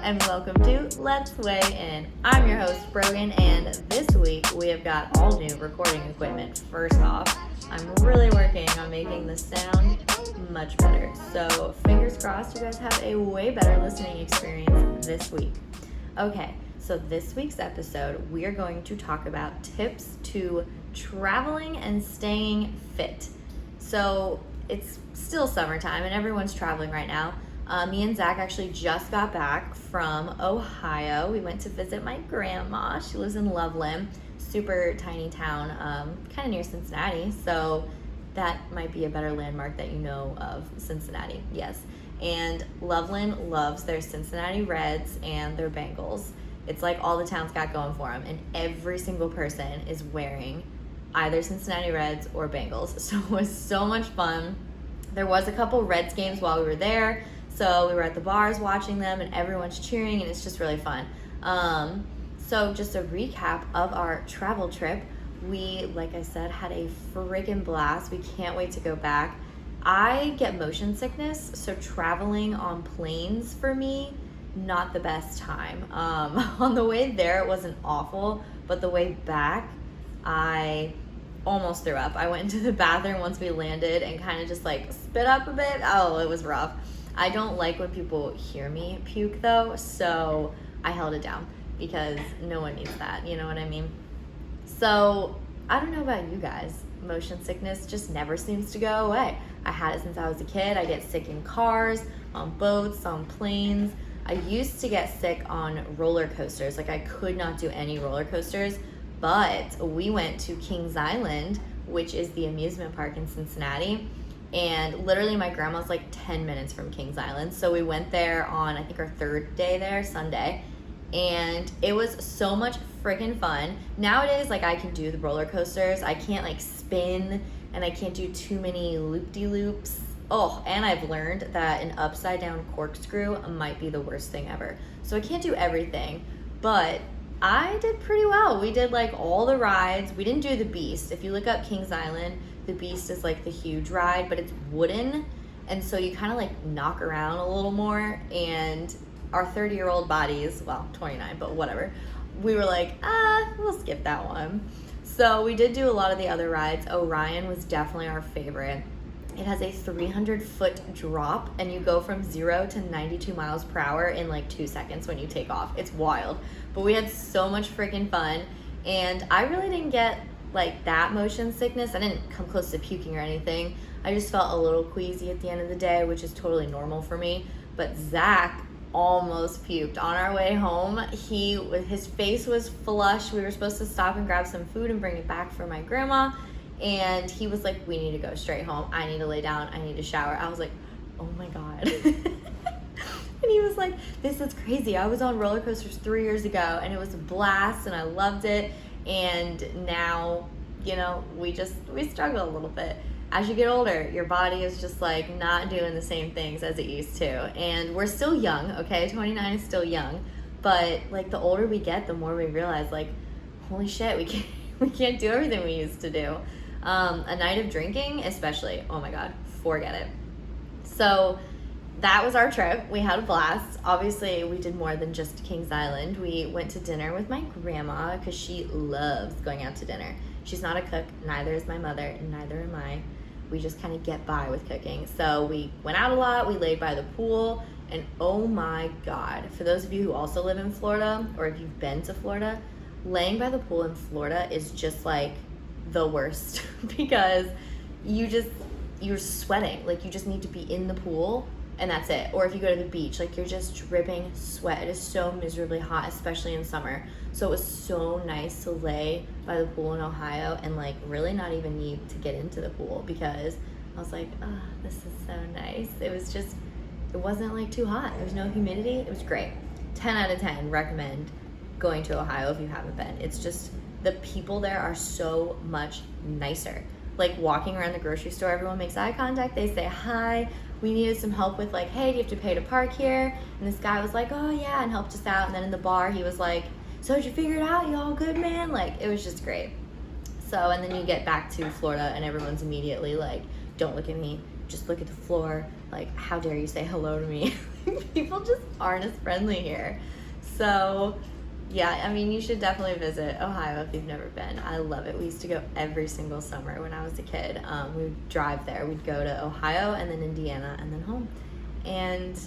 and welcome to Let's Weigh In. I'm your host, Brogan, and this week we have got all new recording equipment. First off, I'm really working on making the sound much better. So fingers crossed you guys have a way better listening experience this week. Okay, so this week's episode, we are going to talk about tips to traveling and staying fit. So it's still summertime and everyone's traveling right now. Me and Zach actually just got back from Ohio. We went to visit my grandma. She lives in Loveland, super tiny town, kind of near Cincinnati. So that might be a better landmark that you know of, Cincinnati, yes. And Loveland loves their Cincinnati Reds and their Bengals. It's like all the town's got going for them, and every single person is wearing either Cincinnati Reds or Bengals. So it was so much fun. There was a couple Reds games while we were there. So we were at the bars watching them and everyone's cheering and it's just really fun. So just a recap of our travel trip. We, like I said, had a friggin' blast. We can't wait to go back. I get motion sickness, so traveling on planes for me, not the best time. On the way there, it wasn't awful, but the way back, I almost threw up. I went into the bathroom once we landed and kind of just like spit up a bit. Oh, it was rough. I don't like when people hear me puke though, so I held it down because no one needs that, you know what I mean? So I don't know about you guys, motion sickness just never seems to go away. I had it since I was a kid. I get sick in cars, on boats, on planes. I used to get sick on roller coasters. Like I could not do any roller coasters, but we went to Kings Island, which is the amusement park in Cincinnati. And literally my grandma's like 10 minutes from Kings Island. So we went there on, I think our third day there, Sunday. And it was so much freaking fun. Nowadays, like I can do the roller coasters. I can't like spin and I can't do too many loop-de-loops. Oh, and I've learned that an upside down corkscrew might be the worst thing ever. So I can't do everything, but I did pretty well. We did like all the rides. We didn't do the Beast. If you look up Kings Island, the Beast is like the huge ride, but it's wooden. And so you kind of like knock around a little more. And our 30-year-old bodies, well, 29, but whatever. We were like, we'll skip that one. So we did do a lot of the other rides. Orion was definitely our favorite. It has a 300-foot drop, and you go from 0 to 92 miles per hour in like 2 seconds when you take off. It's wild. But we had so much freaking fun, and I really didn't get like that motion sickness. I didn't come close to puking or anything. I just felt a little queasy at the end of the day, which is totally normal for me. But Zach almost puked on our way home. His face was flush. We were supposed to stop and grab some food and bring it back for my grandma. And he was like, we need to go straight home. I need to lay down. I need to shower. I was like, oh my God. And he was like, this is crazy. I was on roller coasters 3 years ago and it was a blast and I loved it. And now, you know, we struggle a little bit. As you get older, your body is just like not doing the same things as it used to. And we're still young, okay? 29 is still young. But like the older we get, the more we realize like, holy shit, we can't do everything we used to do. A night of drinking, especially, oh my God, forget it. So that was our trip. We had a blast. Obviously, we did more than just Kings Island. We went to dinner with my grandma because she loves going out to dinner. She's not a cook, neither is my mother, and neither am I. We just kind of get by with cooking. So we went out a lot, we laid by the pool, and oh my God, for those of you who also live in Florida, or if you've been to Florida, laying by the pool in Florida is just like the worst because you're sweating. Like you just need to be in the pool and that's it. Or if you go to the beach, like you're just dripping sweat. It is so miserably hot, especially in summer. So it was so nice to lay by the pool in Ohio and like really not even need to get into the pool because I was like, oh, this is so nice. It wasn't like too hot. There was no humidity. It was great. 10 out of 10 recommend going to Ohio if you haven't been. It's just, the people there are so much nicer. Like walking around the grocery store, everyone makes eye contact. They say hi. We needed some help with like, hey, do you have to pay to park here? And this guy was like, oh yeah, and helped us out. And then in the bar, he was like, so did you figure it out? You all good, man? Like, it was just great. So, and then you get back to Florida and everyone's immediately like, don't look at me, just look at the floor. Like, how dare you say hello to me? People just aren't as friendly here. So yeah, I mean, you should definitely visit Ohio if you've never been. I love it. We used to go every single summer when I was a kid. We would drive there. We'd go to Ohio and then Indiana and then home. And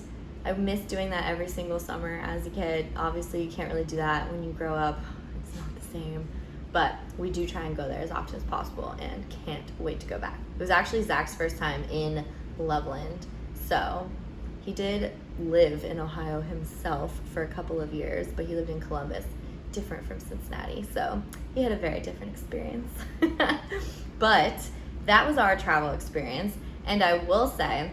I miss doing that every single summer as a kid. Obviously, you can't really do that when you grow up. It's not the same. But we do try and go there as often as possible and can't wait to go back. It was actually Zach's first time in Loveland. So he did live in Ohio himself for a couple of years, but he lived in Columbus, different from Cincinnati. So he had a very different experience. But that was our travel experience. And I will say,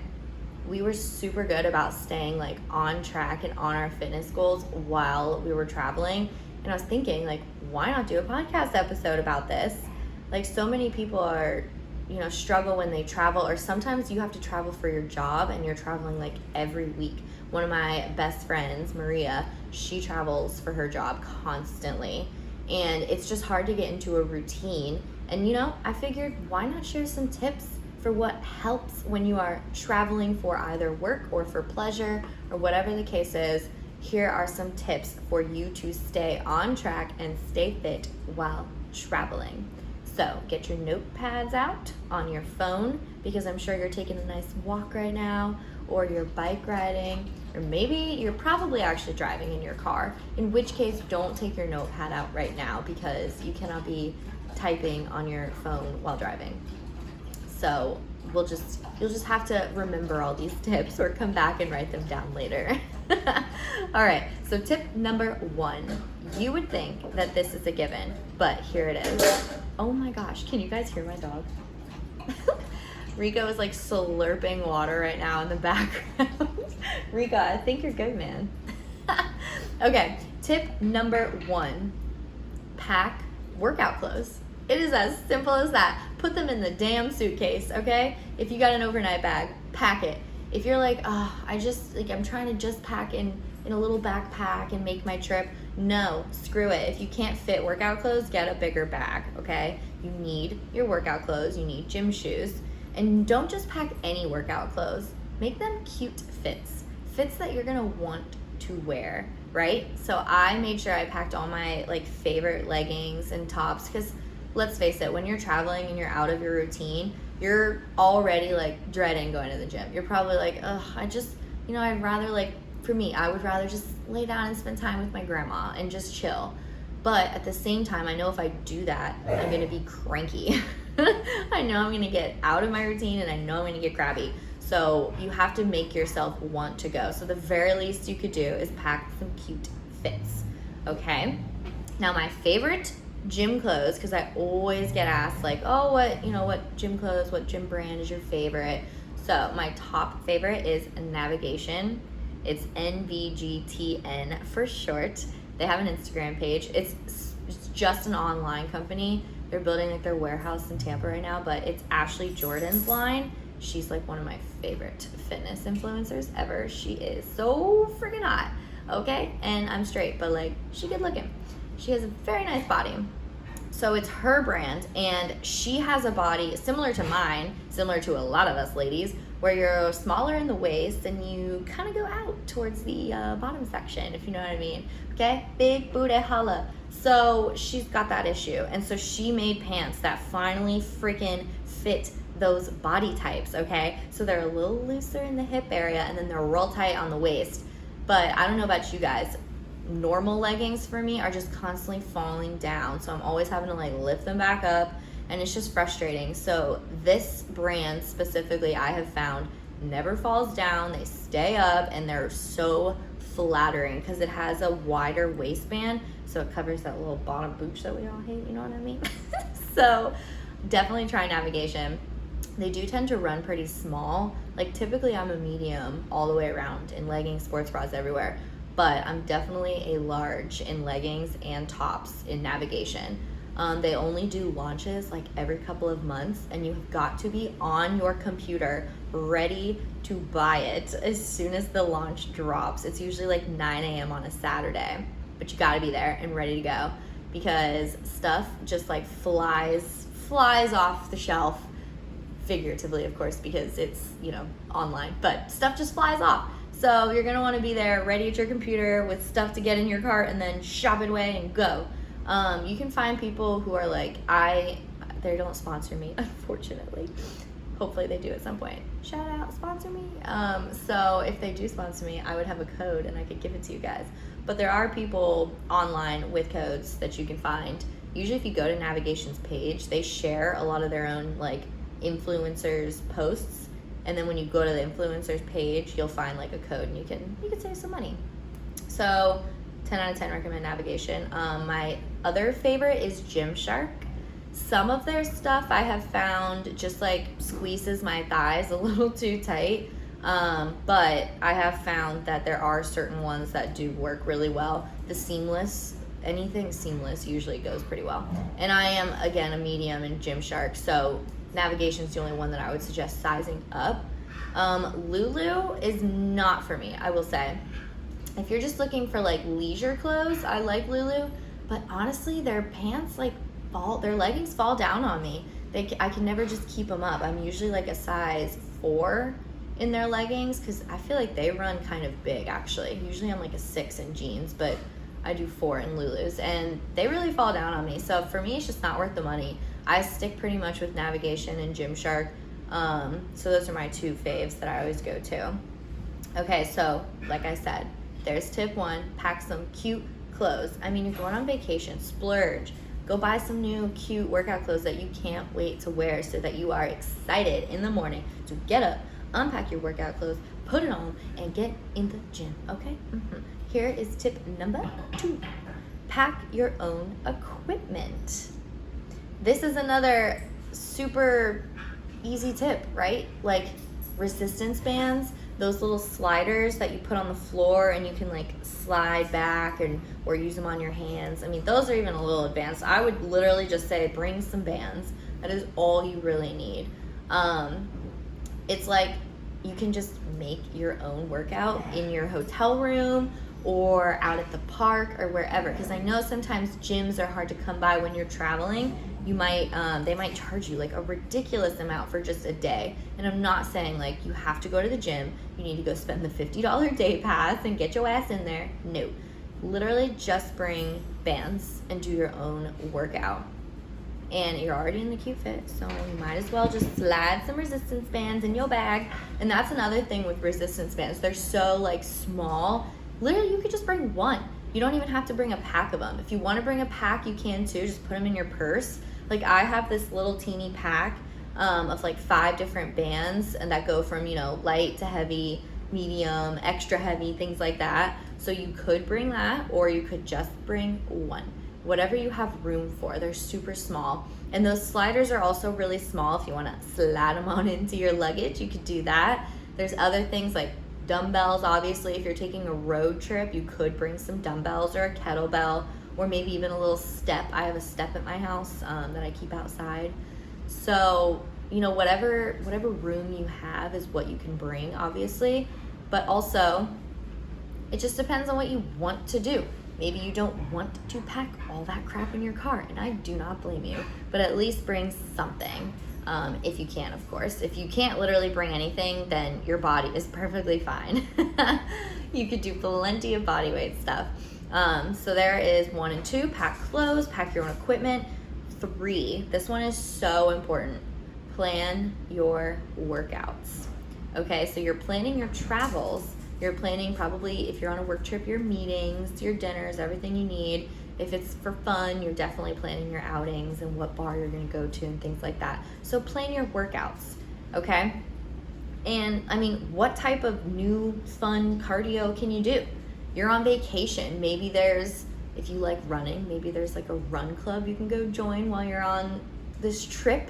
we were super good about staying like on track and on our fitness goals while we were traveling. And I was thinking, like, why not do a podcast episode about this? Like, so many people are, struggle when they travel, or sometimes you have to travel for your job and you're traveling like every week. One of my best friends, Maria, she travels for her job constantly, and it's just hard to get into a routine. And I figured, why not share some tips for what helps when you are traveling for either work or for pleasure or whatever the case is. Here are some tips for you to stay on track and stay fit while traveling. So get your notepads out on your phone, because I'm sure you're taking a nice walk right now, or you're bike riding, or maybe you're probably actually driving in your car, in which case don't take your notepad out right now, because you cannot be typing on your phone while driving. So you'll just have to remember all these tips or come back and write them down later. All right, so tip number 1. You would think that this is a given, but here it is. Oh my gosh, can you guys hear my dog? Rico is like slurping water right now in the background. Rico, I think you're good, man. Okay, tip number 1, pack workout clothes. It is as simple as that. Put them in the damn suitcase, okay? If you got an overnight bag, pack it. If you're like, I'm trying to just pack in a little backpack and make my trip. No, screw it. If you can't fit workout clothes, get a bigger bag, okay? You need your workout clothes. You need gym shoes. And don't just pack any workout clothes. Make them cute fits. Fits that you're gonna want to wear, right? So I made sure I packed all my favorite leggings and tops, because let's face it, when you're traveling and you're out of your routine, you're already dreading going to the gym. You're probably like, I'd rather for me, I would rather just lay down and spend time with my grandma and just chill. But at the same time, I know if I do that, I'm gonna be cranky. I know I'm gonna get out of my routine, and I know I'm gonna get crabby. So you have to make yourself want to go. So the very least you could do is pack some cute fits, okay? Now my favorite gym clothes, because I always get asked what gym clothes, what gym brand is your favorite? So my top favorite is Navigation. It's NVGTN for short. They have an Instagram page. It's just an online company. They're building their warehouse in Tampa right now, but it's Ashley Jordan's line. She's one of my favorite fitness influencers ever. She is so freaking hot, okay? And I'm straight, but she good looking. She has a very nice body. So it's her brand, and she has a body similar to mine, similar to a lot of us ladies, where you're smaller in the waist and you kind of go out towards the bottom section, if you know what I mean. Okay? Big booty holla. So she's got that issue. And so she made pants that finally freaking fit those body types, okay? So they're a little looser in the hip area, and then they're real tight on the waist. But I don't know about you guys. Normal leggings for me are just constantly falling down, so I'm always having to lift them back up, and it's just frustrating. So this brand specifically, I have found, never falls down. They stay up, and they're so flattering because it has a wider waistband, so it covers that little bottom booch that we all hate, you know what I mean? So definitely try Navigation. They do tend to run pretty small. Typically I'm a medium all the way around in leggings, sports bras, everywhere. But I'm definitely a large in leggings and tops in Navigation. They only do launches every couple of months, and you have got to be on your computer ready to buy it as soon as the launch drops. It's usually 9 a.m. on a Saturday, but you gotta be there and ready to go, because stuff just flies off the shelf, figuratively of course, because it's online, but stuff just flies off. So you're gonna wanna be there ready at your computer with stuff to get in your cart and then shop it away and go. You can find people who are like, they don't sponsor me, unfortunately. Hopefully they do at some point. Shout out, sponsor me. So if they do sponsor me, I would have a code and I could give it to you guys. But there are people online with codes that you can find. Usually if you go to Navigation's page, they share a lot of their own like influencers posts. And then when you go to the influencers page, you'll find like a code and you can save some money. So 10 out of 10 recommend Navigation. My other favorite is Gymshark. Some of their stuff I have found just like squeezes my thighs a little too tight. But I have found that there are certain ones that do work really well. Anything seamless usually goes pretty well. And I am, again, a medium in Gymshark, so Navigation's the only one that I would suggest sizing up. Lulu is not for me, I will say. If you're just looking for like leisure clothes, I like Lulu, but honestly, their pants their leggings fall down on me. I can never just keep them up. I'm usually like a size 4 in their leggings because I feel like they run kind of big actually. Usually I'm like a 6 in jeans, but I do 4 in Lulus and they really fall down on me. So for me, it's just not worth the money. I stick pretty much with Navigation and Gymshark. So those are my 2 faves that I always go to. Okay, so like I said, there's tip 1, pack some cute clothes. I mean, you're going on vacation, splurge. Go buy some new cute workout clothes that you can't wait to wear so that you are excited in the morning to get up, unpack your workout clothes, put it on, and get in the gym, okay? Here is tip number 2. Pack your own equipment. This is another super easy tip, right? Like resistance bands, those little sliders that you put on the floor and you can like slide back or use them on your hands. I mean, those are even a little advanced. I would literally just say bring some bands. That is all you really need. It's like you can just make your own workout in your hotel room or out at the park or wherever, because I know sometimes gyms are hard to come by when you're traveling. They might charge you like a ridiculous amount for just a day. And I'm not saying like you have to go to the gym, you need to go spend the $50 day pass and get your ass in there. No, literally just bring bands and do your own workout. And you're already in the cute fit, so you might as well just slide some resistance bands in your bag. And that's another thing with resistance bands. They're so like small. Literally, you could just bring one. You don't even have to bring a pack of them. If you want to bring a pack, you can too. Just put them in your purse. Like I have this little teeny pack of like 5 different bands, and that go from, light to heavy, medium, extra heavy, things like that. So you could bring that, or you could just bring one. Whatever you have room for. They're super small. And those sliders are also really small. If you want to slide them on into your luggage, you could do that. There's other things like dumbbells. Obviously, if you're taking a road trip, you could bring some dumbbells or a kettlebell, or maybe even a little step. I have a step at my house that I keep outside. So, whatever room you have is what you can bring, obviously. But also, it just depends on what you want to do. Maybe you don't want to pack all that crap in your car, and I do not blame you. But at least bring something, if you can, of course. If you can't literally bring anything, then your body is perfectly fine. You could do plenty of body weight stuff. So there is 1 and 2, pack clothes, pack your own equipment. 3, this one is so important. Plan your workouts. Okay, so you're planning your travels. You're planning probably, if you're on a work trip, your meetings, your dinners, everything you need. If it's for fun, you're definitely planning your outings and what bar you're gonna go to and things like that. So plan your workouts, okay? And I mean, what type of new fun cardio can you do? You're on vacation. Maybe if you like running, maybe there's like a run club you can go join while you're on this trip.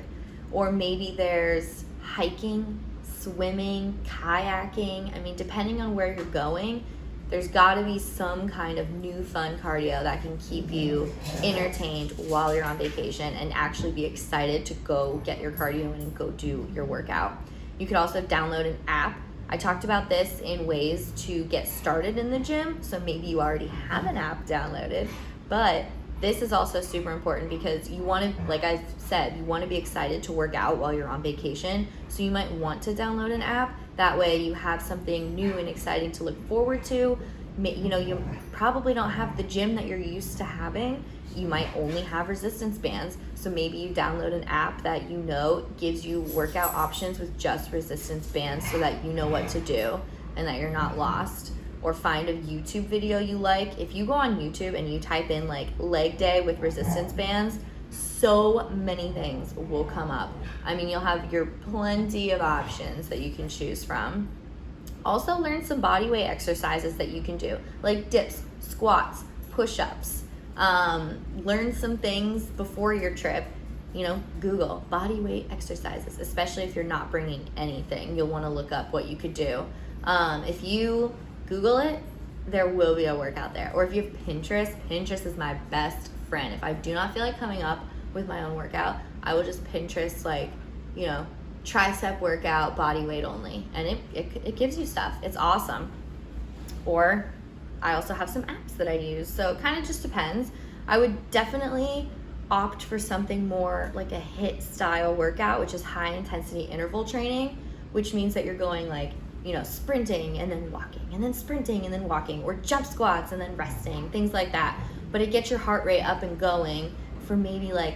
Or maybe there's hiking, swimming, kayaking. I mean, depending on where you're going, there's got to be some kind of new fun cardio that can keep you entertained while you're on vacation and actually be excited to go get your cardio in and go do your workout. You could also download an app. I talked about this in ways to get started in the gym, so maybe you already have an app downloaded, but this is also super important because you want to, like I said, you want to be excited to work out while you're on vacation. So you might want to download an app That way you have something new and exciting to look forward to. You know, you probably don't have the gym that you're used to having. You might only have resistance bands. So maybe you download an app that you know gives you workout options with just resistance bands so that you know what to do and that you're not lost. Or find a YouTube video you like. If you go on YouTube and you type in like leg day with resistance bands, so many things will come up. I mean, you'll have your plenty of options that you can choose from. Also learn some body weight exercises that you can do, like dips, squats, push-ups. Learn some things before your trip. You know, Google body weight exercises, especially if you're not bringing anything. You'll want to look up what you could do. If you Google it, there will be a workout there. Or if you have Pinterest, Pinterest is my best friend. If I do not feel like coming up with my own workout, I will just Pinterest, like, you know, tricep workout, body weight only. And it gives you stuff. It's awesome. Or I also have some apps that I use. So it kind of just depends. I would definitely opt for something more like a HIIT style workout, which is high intensity interval training, which means that you're going like, you know, sprinting and then walking and then sprinting and then walking, or jump squats and then resting, things like that. But it gets your heart rate up and going for maybe like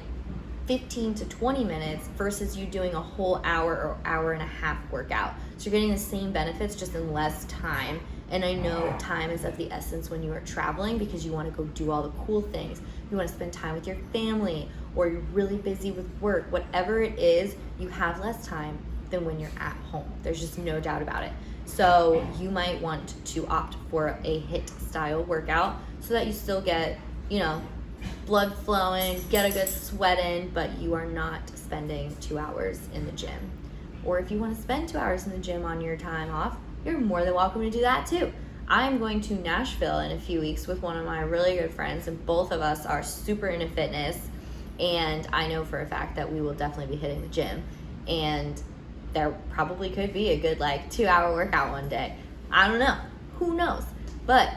15 to 20 minutes versus you doing a whole hour or hour and a half workout. So you're getting the same benefits just in less time. And I know time is of the essence when you are traveling because you want to go do all the cool things. You want to spend time with your family, or you're really busy with work. Whatever it is, you have less time than when you're at home. There's just no doubt about it. So you might want to opt for a HIIT style workout so that you still get, you know, blood flowing, get a good sweat in, but you are not spending 2 hours in the gym. Or if you want to spend 2 hours in the gym on your time off, you're more than welcome to do that too. I'm going to Nashville in a few weeks with one of my really good friends, and both of us are super into fitness, and I know for a fact that we will definitely be hitting the gym, and there probably could be a good like 2 hour workout one day. I don't know, who knows? But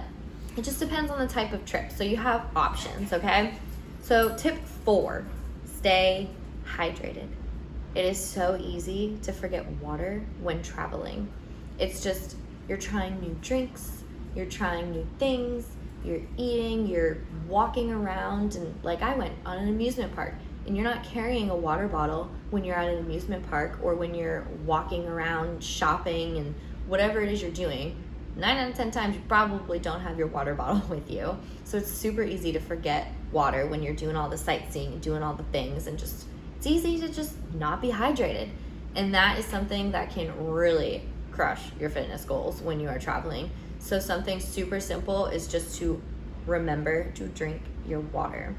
it just depends on the type of trip. So you have options, okay? So tip 4, stay hydrated. It is so easy to forget water when traveling. It's just, you're trying new drinks, you're trying new things, you're eating, you're walking around, and like I went on an amusement park, and you're not carrying a water bottle when you're at an amusement park or when you're walking around shopping and whatever it is you're doing. 9 out of 10 times you probably don't have your water bottle with you. So it's super easy to forget water when you're doing all the sightseeing and doing all the things, and just it's easy to just not be hydrated. And that is something that can really crush your fitness goals when you are traveling. So something super simple is just to remember to drink your water.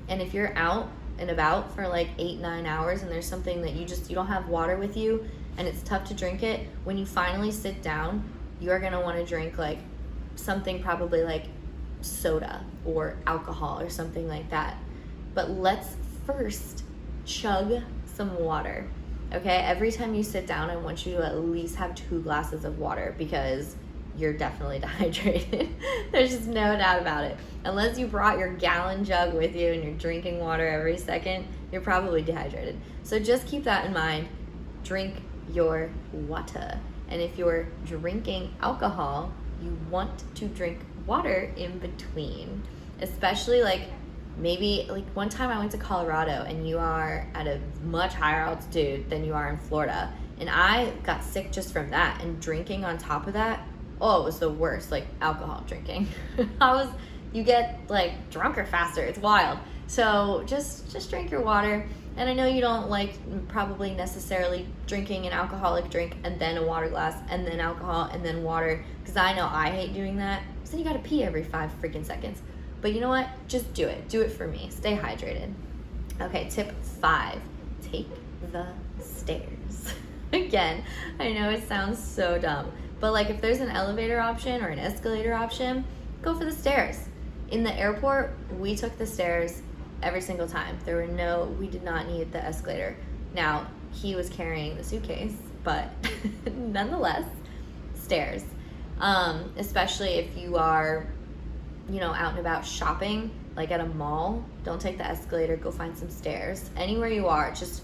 And if you're out and about for like 8-9 hours and there's something that you don't have water with you and it's tough to drink it, when you finally sit down, you are going to want to drink like something probably like soda or alcohol or something like that. But let's first chug some water. Okay, every time you sit down, I want you to at least have 2 glasses of water because you're definitely dehydrated. There's just no doubt about it. Unless you brought your gallon jug with you and you're drinking water every second, you're probably dehydrated. So just keep that in mind. Drink your water. And if you're drinking alcohol, you want to drink water in between. Especially like maybe like one time I went to Colorado and you are at a much higher altitude than you are in Florida. And I got sick just from that, and drinking on top of that, oh, it was the worst, like alcohol drinking. You get like drunker faster, it's wild. So just drink your water. And I know you don't like probably necessarily drinking an alcoholic drink and then a water glass and then alcohol and then water, because I know I hate doing that. So you gotta pee every 5 freaking seconds. But you know what? Just do it. Do it for me. Stay hydrated. Okay, tip 5, take the stairs. Again, I know it sounds so dumb, but like if there's an elevator option or an escalator option, go for the stairs. In the airport, we took the stairs every single time. We did not need the escalator. Now, he was carrying the suitcase, but nonetheless, stairs. Especially if you are, out and about shopping, like at a mall, don't take the escalator, go find some stairs. Anywhere you are, just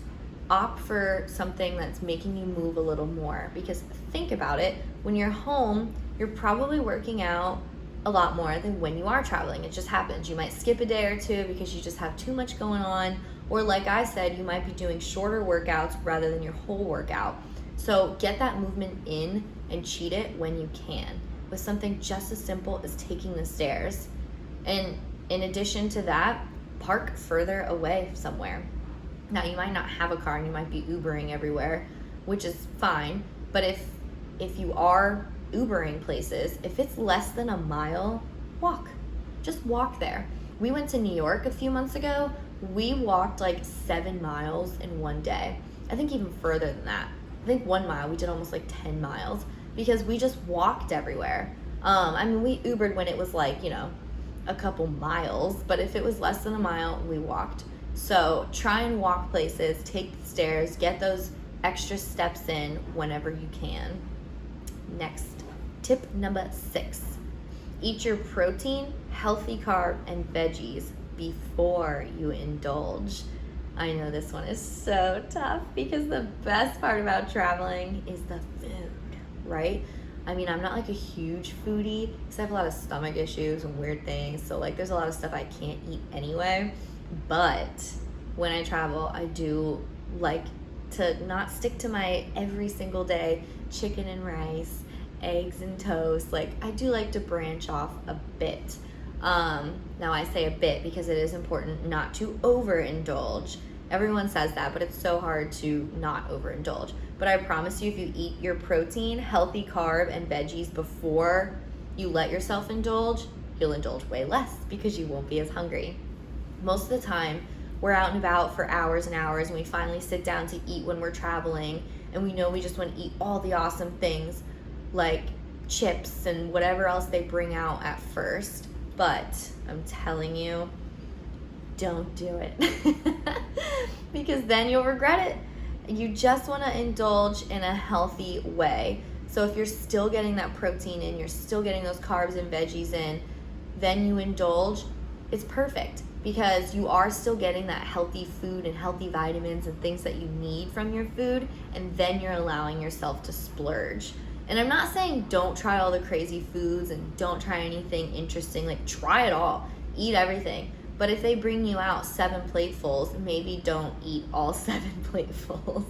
opt for something that's making you move a little more. Because think about it, when you're home, you're probably working out a lot more than when you are traveling. It just happens. You might skip a day or two because you just have too much going on. Or like I said, you might be doing shorter workouts rather than your whole workout. So get that movement in and cheat it when you can with something just as simple as taking the stairs. And in addition to that, park further away somewhere. Now, you might not have a car and you might be Ubering everywhere, which is fine. But if you are Ubering places, if it's less than a mile, walk. Just walk there. We went to New York a few months ago. We walked like 7 miles in one day. I think even further than that. I think 1 mile, we did almost like 10 miles because we just walked everywhere. I mean, we Ubered when it was like, a couple miles, but if it was less than a mile, we walked. So try and walk places, take the stairs, get those extra steps in whenever you can. Next, tip number 6. Eat your protein, healthy carb, and veggies before you indulge. I know this one is so tough because the best part about traveling is the food, right? I mean, I'm not like a huge foodie because I have a lot of stomach issues and weird things. So like there's a lot of stuff I can't eat anyway. But when I travel, I do like to not stick to my every single day chicken and rice, eggs and toast. Like I do like to branch off a bit. Now I say a bit because it is important not to overindulge. Everyone says that, but it's so hard to not overindulge. But I promise you, if you eat your protein, healthy carb, and veggies before you let yourself indulge, you'll indulge way less because you won't be as hungry. Most of the time, we're out and about for hours and hours, and we finally sit down to eat when we're traveling, and we know we just want to eat all the awesome things like chips and whatever else they bring out at first. But I'm telling you, don't do it because then you'll regret it. You just want to indulge in a healthy way. So if you're still getting that protein in, you're still getting those carbs and veggies in, then you indulge, it's perfect because you are still getting that healthy food and healthy vitamins and things that you need from your food, and then you're allowing yourself to splurge. And I'm not saying don't try all the crazy foods and don't try anything interesting. Like, try it all. Eat everything. But if they bring you out 7 platefuls, maybe don't eat all 7 platefuls.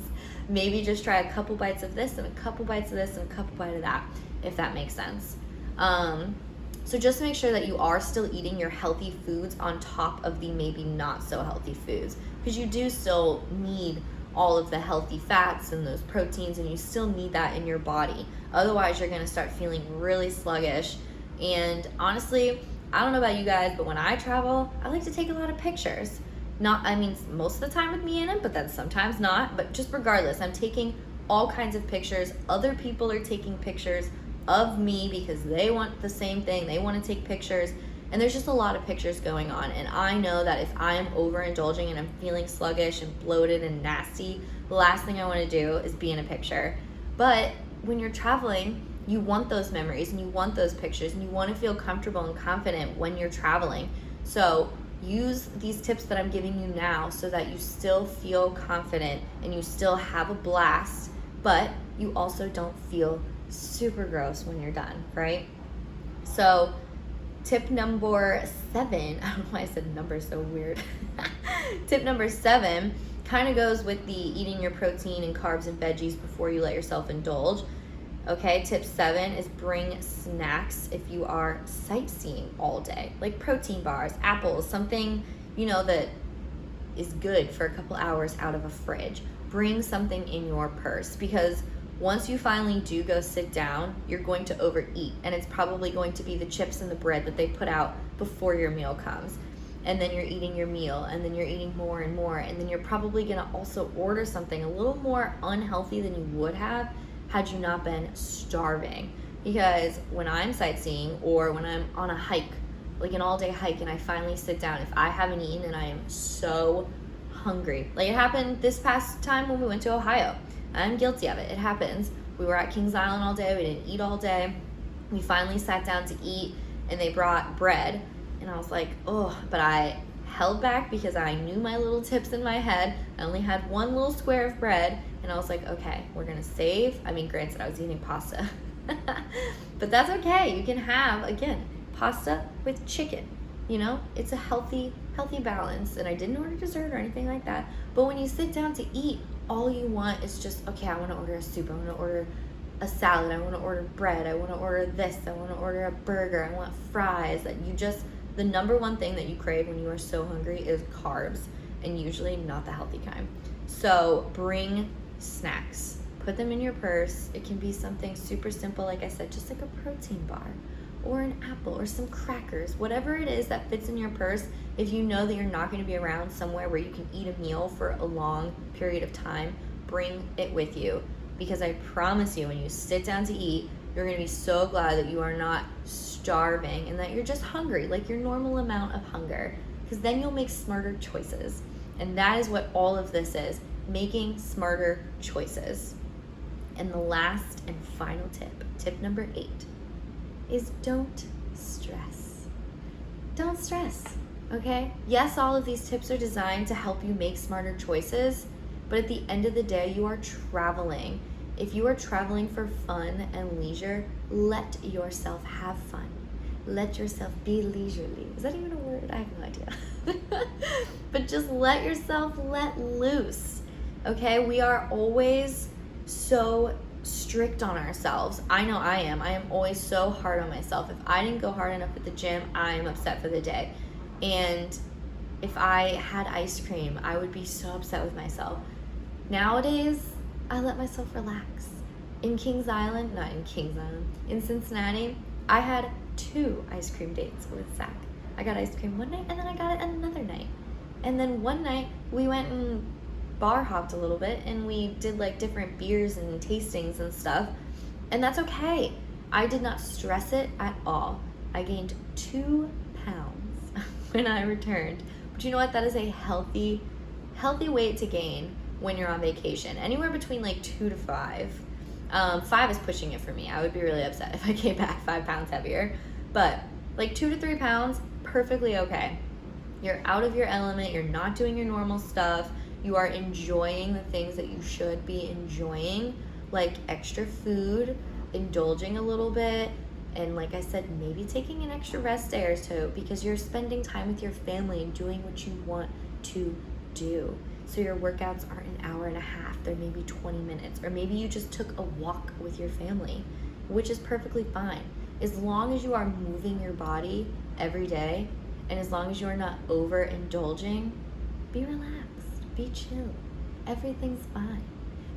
Maybe just try a couple bites of this and a couple bites of this and a couple bites of that, if that makes sense. So just make sure that you are still eating your healthy foods on top of the maybe not so healthy foods, because you do still need all of the healthy fats and those proteins, and you still need that in your body. Otherwise, you're gonna start feeling really sluggish. And honestly, I don't know about you guys, but when I travel, I like to take a lot of pictures. Most of the time with me in them, but then sometimes not. But just regardless, I'm taking all kinds of pictures. Other people are taking pictures of me because they want the same thing. They want to take pictures. And there's just a lot of pictures going on. And I know that if I am overindulging and I'm feeling sluggish and bloated and nasty, the last thing I want to do is be in a picture. But when you're traveling, you want those memories and you want those pictures and you want to feel comfortable and confident when you're traveling. So use these tips that I'm giving you now so that you still feel confident and you still have a blast, but you also don't feel super gross when you're done, right? So tip number 7, I don't know why I said number so weird. Tip number 7 kind of goes with the eating your protein and carbs and veggies before you let yourself indulge. Okay, tip 7 is bring snacks if you are sightseeing all day, like protein bars, apples, something, that is good for a couple hours out of a fridge. Bring something in your purse, because once you finally do go sit down, you're going to overeat, and it's probably going to be the chips and the bread that they put out before your meal comes. And then you're eating your meal, and then you're eating more and more, and then you're probably gonna also order something a little more unhealthy than you would have had you not been starving. Because when I'm sightseeing or when I'm on a hike, like an all-day hike, and I finally sit down, if I haven't eaten and I am so hungry, like it happened this past time when we went to Ohio. I'm guilty of it. It happens. We were at Kings Island all day. We didn't eat all day. We finally sat down to eat, and they brought bread, and I was like, oh, but I held back because I knew my little tips in my head. I only had one little square of bread, and I was like, okay, we're gonna save. I mean, granted, I was eating pasta, but that's okay. You can have, again, pasta with chicken. You know, it's a healthy balance. And I didn't order dessert or anything like that. But when you sit down to eat, all you want is just, okay, I want to order a soup. I want to order a salad. I want to order bread. I want to order this. I want to order a burger. I want fries. That you just, the number one thing that you crave when you are so hungry is carbs, and usually not the healthy kind. So bring snacks. Put them in your purse. It can be something super simple, like I said, just like a protein bar or an apple or some crackers, whatever it is that fits in your purse. If you know that you're not going to be around somewhere where you can eat a meal for a long period of time, bring it with you, because I promise you, when you sit down to eat, you're going to be so glad that you are not starving and that you're just hungry, like your normal amount of hunger, because then you'll make smarter choices. And that is what all of this is, making smarter choices. And the last and final tip number 8, is don't stress. Don't stress, okay? Yes, all of these tips are designed to help you make smarter choices, but at the end of the day, you are traveling. If you are traveling for fun and leisure, let yourself have fun. Let yourself be leisurely. Is that even a word? I have no idea. But just let yourself let loose, okay? We are always so strict on ourselves. I know I am. I am always so hard on myself. If I didn't go hard enough at the gym, I am upset for the day. And if I had ice cream, I would be so upset with myself. Nowadays, I let myself relax. In Cincinnati, I had 2 ice cream dates with Zach. I got ice cream one night, and then I got it another night. And then one night, we went and bar hopped a little bit, and we did like different beers and tastings and stuff, and that's okay. I did not stress it at all. I gained 2 pounds when I returned, but you know what, that is a healthy weight to gain when you're on vacation. Anywhere between like 2 to 5. 5 is pushing it for me. I would be really upset if I came back 5 pounds heavier, but like 2 to 3 pounds, perfectly okay. You're out of your element. You're not doing your normal stuff. You are enjoying the things that you should be enjoying, like extra food, indulging a little bit, and like I said, maybe taking an extra rest day or two, because you're spending time with your family and doing what you want to do. So your workouts aren't an hour and a half, they're maybe 20 minutes, or maybe you just took a walk with your family, which is perfectly fine. As long as you are moving your body every day, and as long as you are not overindulging, be relaxed. Be chill. Everything's fine.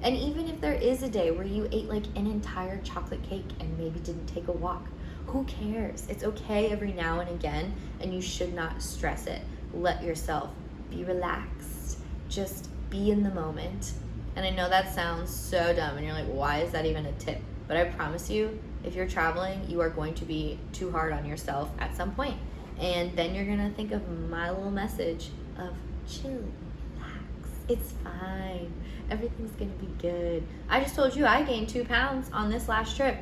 And even if there is a day where you ate like an entire chocolate cake and maybe didn't take a walk, who cares? It's okay every now and again, and you should not stress it. Let yourself be relaxed. Just be in the moment. And I know that sounds so dumb, and you're like, why is that even a tip? But I promise you, if you're traveling, you are going to be too hard on yourself at some point. And then you're gonna think of my little message of chill. It's fine. Everything's gonna be good. I just told you I gained 2 pounds on this last trip.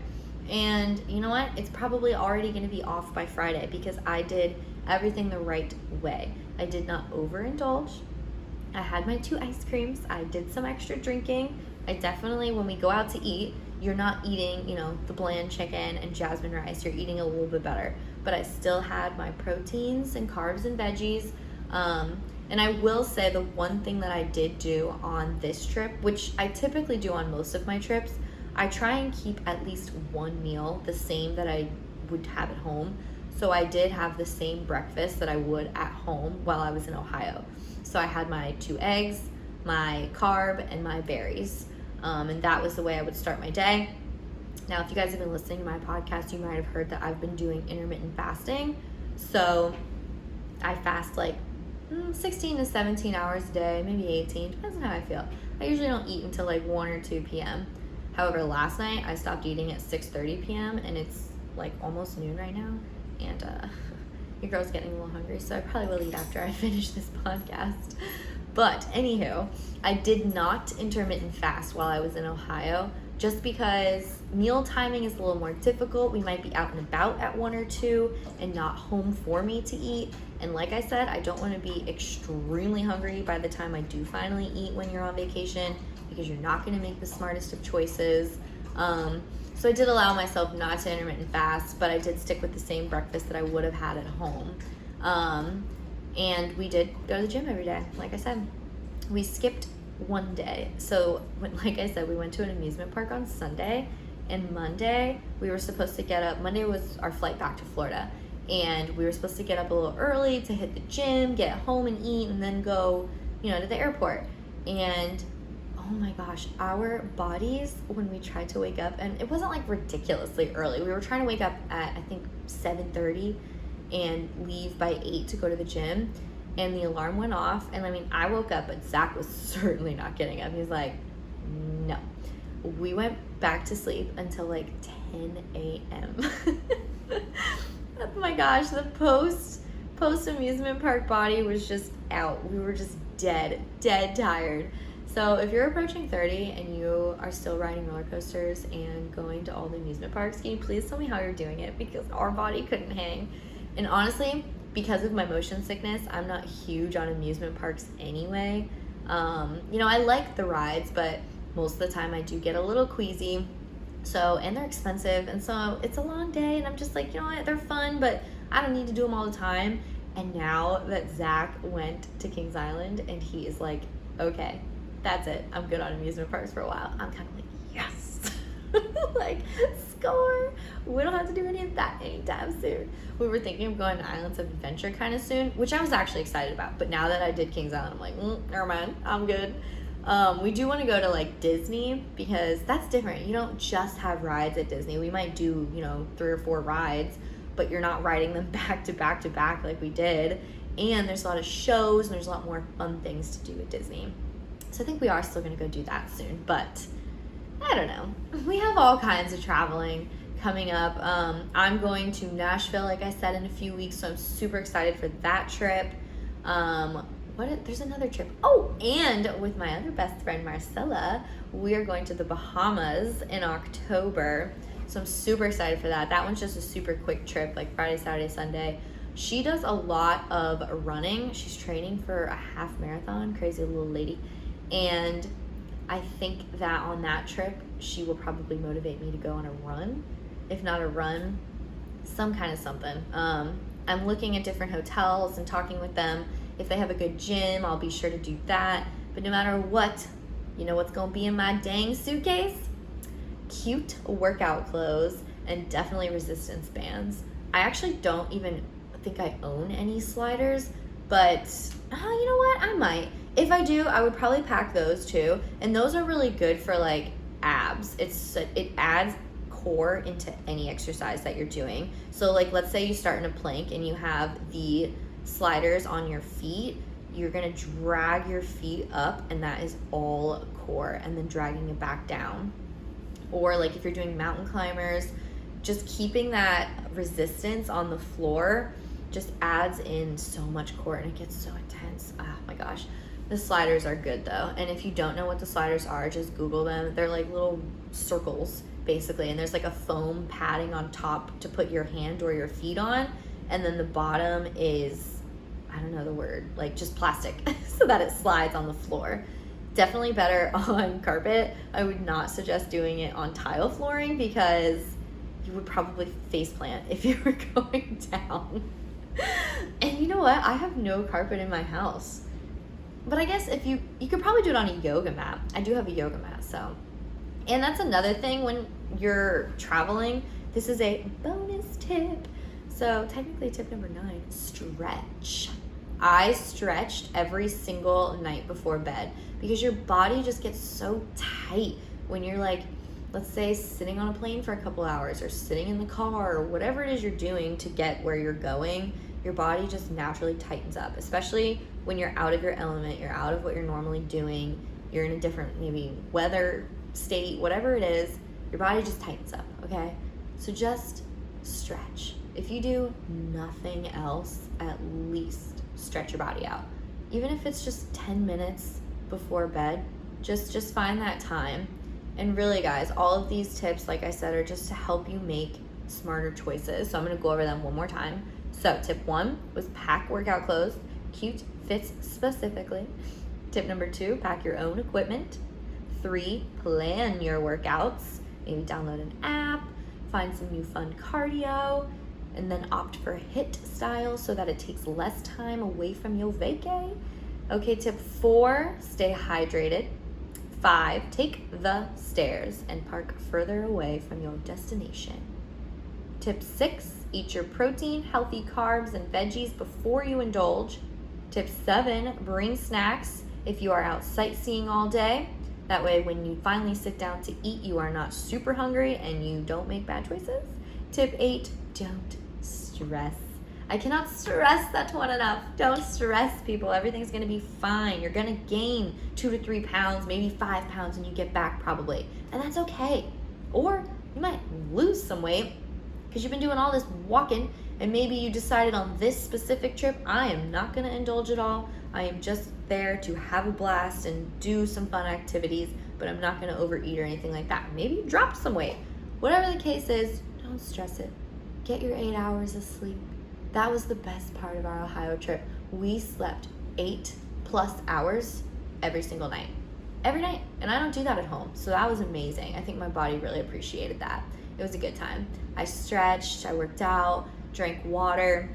And you know what? It's probably already gonna be off by Friday, because I did everything the right way. I did not overindulge. I had my 2 ice creams. I did some extra drinking. I definitely, when we go out to eat, you're not eating, the bland chicken and jasmine rice. You're eating a little bit better. But I still had my proteins and carbs and veggies. And I will say, the one thing that I did do on this trip, which I typically do on most of my trips, I try and keep at least one meal the same that I would have at home. So I did have the same breakfast that I would at home while I was in Ohio. So I had my 2 eggs, my carb, and my berries. And that was the way I would start my day. Now, if you guys have been listening to my podcast, you might have heard that I've been doing intermittent fasting. So I fast like 16 to 17 hours a day, maybe 18, depends on how I feel. I usually don't eat until like 1 or 2 p.m. However, last night I stopped eating at 6:30 p.m. and it's like almost noon right now, and your girl's getting a little hungry, so I probably will eat after I finish this podcast. But anywho, I did not intermittent fast while I was in Ohio, just because meal timing is a little more difficult. We might be out and about at 1 or 2 and not home for me to eat. And like I said, I don't want to be extremely hungry by the time I do finally eat when you're on vacation, because you're not going to make the smartest of choices. So I did allow myself not to intermittent fast, but I did stick with the same breakfast that I would have had at home. And we did go to the gym every day. Like I said, we skipped one day. So like I said, we went to an amusement park on Sunday, and Monday we were supposed to get up. Monday was our flight back to Florida, and we were supposed to get up a little early to hit the gym, get home and eat, and then go, to the airport. And oh my gosh, our bodies, when we tried to wake up, and it wasn't like ridiculously early. We were trying to wake up at, I think, 7:30 and leave by 8 to go to the gym. And the alarm went off. And I woke up, but Zach was certainly not getting up. He's like, no. We went back to sleep until like 10 a.m. Oh my gosh, the post amusement park body was just out. We were just dead tired. So if you're approaching 30 and you are still riding roller coasters and going to all the amusement parks, can you please tell me how you're doing it? Because our body couldn't hang. And honestly, because of my motion sickness, I'm not huge on amusement parks anyway. I like the rides, but most of the time I do get a little queasy. So, and they're expensive. And so it's a long day, and I'm just like, you know what, they're fun, but I don't need to do them all the time. And now that Zach went to Kings Island and he is like, okay, that's it, I'm good on amusement parks for a while, I'm kind of like, yes. Like, score. We don't have to do any of that anytime soon. We were thinking of going to Islands of Adventure kind of soon, which I was actually excited about. But now that I did Kings Island, I'm like, never mind, I'm good. We do want to go to like Disney, because that's different. You don't just have rides at Disney. We might do, 3 or 4 rides, but you're not riding them back to back to back like we did. And there's a lot of shows, and there's a lot more fun things to do at Disney. So I think we are still going to go do that soon, but I don't know. We have all kinds of traveling coming up. I'm going to Nashville, like I said, in a few weeks, so I'm super excited for that trip. There's another trip. Oh, and with my other best friend, Marcella, we are going to the Bahamas in October. So I'm super excited for that. That one's just a super quick trip, like Friday, Saturday, Sunday. She does a lot of running. She's training for a half marathon, crazy little lady. And I think that on that trip, she will probably motivate me to go on a run. If not a run, some kind of something. I'm looking at different hotels and talking with them. If they have a good gym, I'll be sure to do that. But no matter what, you know what's going to be in my dang suitcase? Cute workout clothes and definitely resistance bands. I actually don't even think I own any sliders, but you know what? I might. If I do, I would probably pack those too. And those are really good for like abs. It adds core into any exercise that you're doing. So like, let's say you start in a plank and you have the sliders on your feet, you're gonna drag your feet up, and that is all core, and then dragging it back down. Or like if you're doing mountain climbers, just keeping that resistance on the floor just adds in so much core, and it gets so intense. Oh my gosh. The sliders are good though. And if you don't know what the sliders are, just Google them. They're like little circles basically, and there's like a foam padding on top to put your hand or your feet on, and then the bottom is, I don't know the word, like just plastic so that it slides on the floor. Definitely better on carpet. I would not suggest doing it on tile flooring, because you would probably face plant if you were going down. And you know what? I have no carpet in my house. But I guess if you could probably do it on a yoga mat. I do have a yoga mat, so. And that's another thing when you're traveling. This is a bonus tip. So technically tip number 9, stretch. I stretched every single night before bed, because your body just gets so tight when you're like, let's say sitting on a plane for a couple hours, or sitting in the car, or whatever it is you're doing to get where you're going. Your body just naturally tightens up, especially when you're out of your element, you're out of what you're normally doing, you're in a different maybe weather state, whatever it is, your body just tightens up, okay? So just stretch. If you do nothing else, at least stretch your body out. Even if it's just 10 minutes before bed, just find that time And really, guys, all of these tips, like I said, are just to help you make smarter choices. So I'm going to go over them one more time. So tip 1 was pack workout clothes, cute fits specifically. Tip number 2, pack your own equipment. 3, plan your workouts. Maybe download an app, find some new fun cardio, and then opt for HIIT style so that it takes less time away from your vacay. Okay, tip 4, stay hydrated. 5, take the stairs and park further away from your destination. Tip 6, eat your protein, healthy carbs, and veggies before you indulge. Tip 7, bring snacks if you are out sightseeing all day. That way, when you finally sit down to eat, you are not super hungry and you don't make bad choices. Tip 8, don't stress. I cannot stress that one enough. Don't stress, people. Everything's going to be fine. You're going to gain 2 to 3 pounds, maybe 5 pounds when you get back probably. And that's okay. Or you might lose some weight because you've been doing all this walking and maybe you decided on this specific trip, I am not going to indulge at all. I am just there to have a blast and do some fun activities, but I'm not going to overeat or anything like that. Maybe you dropped some weight. Whatever the case is, don't stress it. Get your 8 hours of sleep. That was the best part of our Ohio trip. We slept 8+ hours every single night. Every night. And I don't do that at home. So that was amazing. I think my body really appreciated that. It was a good time. I stretched, I worked out, drank water.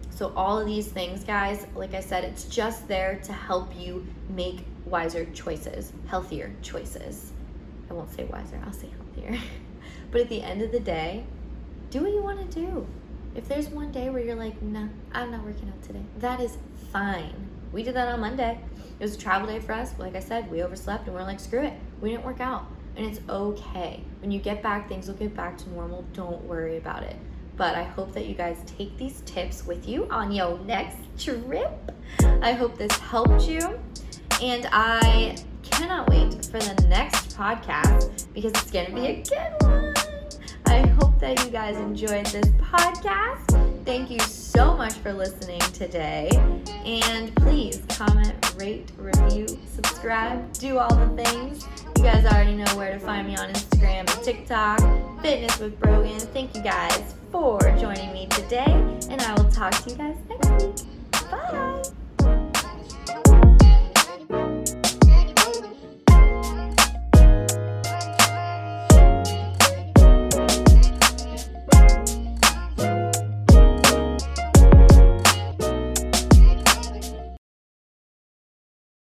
So all of these things, guys, like I said, it's just there to help you make wiser choices, healthier choices. I won't say wiser, I'll say healthier. But at the end of the day, do what you want to do. If there's one day where you're like, nah, I'm not working out today, that is fine. We did that on Monday. It was a travel day for us. Like I said, we overslept and we're like, screw it. We didn't work out. And it's okay. When you get back, things will get back to normal. Don't worry about it. But I hope that you guys take these tips with you on your next trip. I hope this helped you. And I cannot wait for the next podcast because it's going to be a good one. I hope that you guys enjoyed this podcast. Thank you so much for listening today. And please comment, rate, review, subscribe, do all the things. You guys already know where to find me on Instagram and TikTok, Fitness with Brogan. Thank you guys for joining me today, and I will talk to you guys next week. Bye!